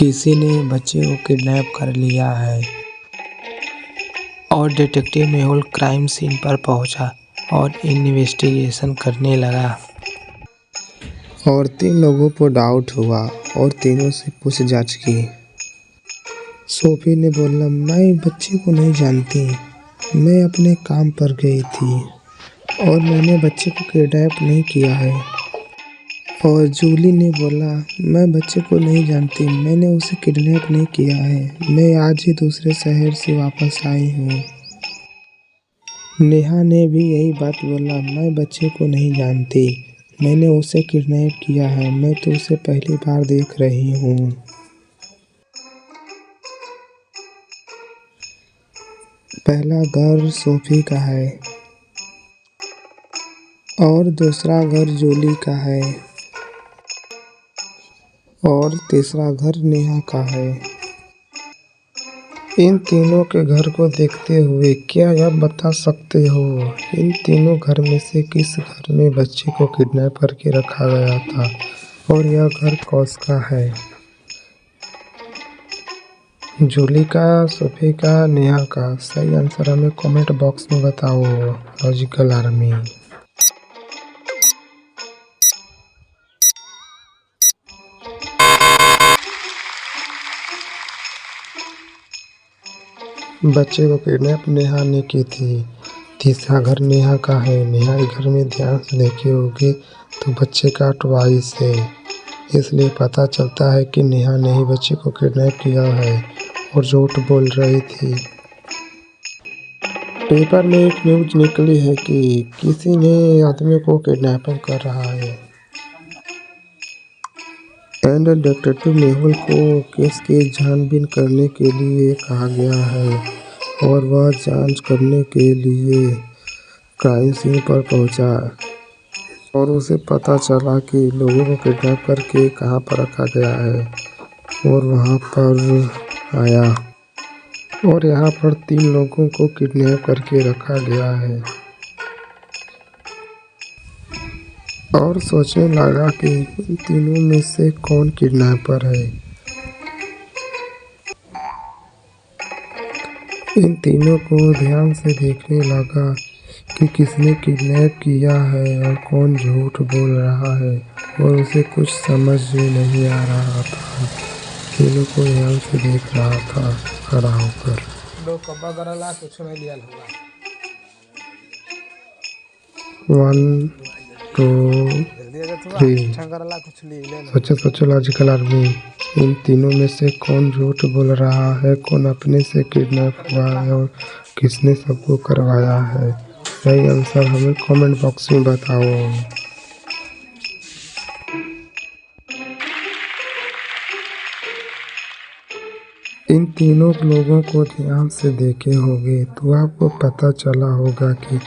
किसी ने बच्चे को किडनैप कर लिया है और डिटेक्टिव मेहुल क्राइम सीन पर पहुंचा और इन्वेस्टिगेशन करने लगा। और 3 लोगों पर डाउट हुआ और तीनों से पूछताछ की। सोफी ने बोला, मैं बच्चे को नहीं जानती, मैं अपने काम पर गई थी और मैंने बच्चे को किडनैप नहीं किया है। और जूली ने बोला, मैं बच्चे को नहीं जानती, मैंने उसे किडनैप नहीं किया है, मैं आज ही दूसरे शहर से वापस आई हूँ। नेहा ने भी यही बात बोला, मैं बच्चे को नहीं जानती, मैंने उसे किडनैप किया है, मैं तो उसे पहली बार देख रही हूँ। पहला घर सोफी का है और दूसरा घर जूली का है और तीसरा घर नेहा का है। इन तीनों के घर को देखते हुए क्या आप बता सकते हो इन तीनों घर में से किस घर में बच्चे को किडनैप करके रखा गया था और यह घर कौन-सा है? जूली का, सोफी का, नेहा का? सही आंसर हमें कमेंट बॉक्स में बताओ। Logical army. बच्चे को किडनैप नेहा ने की थी। तीसरा घर नेहा का है। नेहा के घर में ध्यान से देखे होगे तो बच्चे का ट्वाइस है, इसलिए पता चलता है कि नेहा ने ही बच्चे को किडनैप किया है और झूठ बोल रही थी। पेपर में एक न्यूज निकली है कि किसी ने आदमी को किडनैप कर रहा है एंड डिटेक्टिव मेहुल को केस की छानबीन करने के लिए कहा गया है और वह जांच करने के लिए क्राइम सीन पर पहुंचा और उसे पता चला कि लोगों को किडनैप करके कहां पर रखा गया है और वहां पर आया और यहां पर 3 लोगों को किडनैप करके रखा गया है और सोचने लगा कि इन तीनों में से कौन किडनैपर है। इन तीनों को ध्यान से देखने लगा कि किसने किडनैप किया है और कौन झूठ बोल रहा है और उसे कुछ समझ नहीं आ रहा था। तीनों को ध्यान से देख रहा था खड़ा होकर। कुछ नहीं लिया होगा। 1 2 3 सोचो लॉजिकल आर्मी। इन तीनों में से कौन झूठ बोल रहा है, कौन अपने से किडनैप हुआ है और किसने सबको करवाया है? सही आंसर हमें कमेंट बॉक्स में बताओ। इन तीनों लोगों को ध्यान से देखे होंगे तो आपको पता चला होगा कि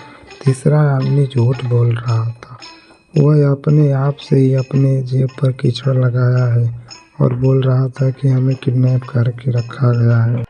तीसरा आदमी झूठ बोल रहा था। वह अपने आप से ही अपने जेब पर कीचड़ लगाया है और बोल रहा था कि हमें किडनैप करके रखा गया है।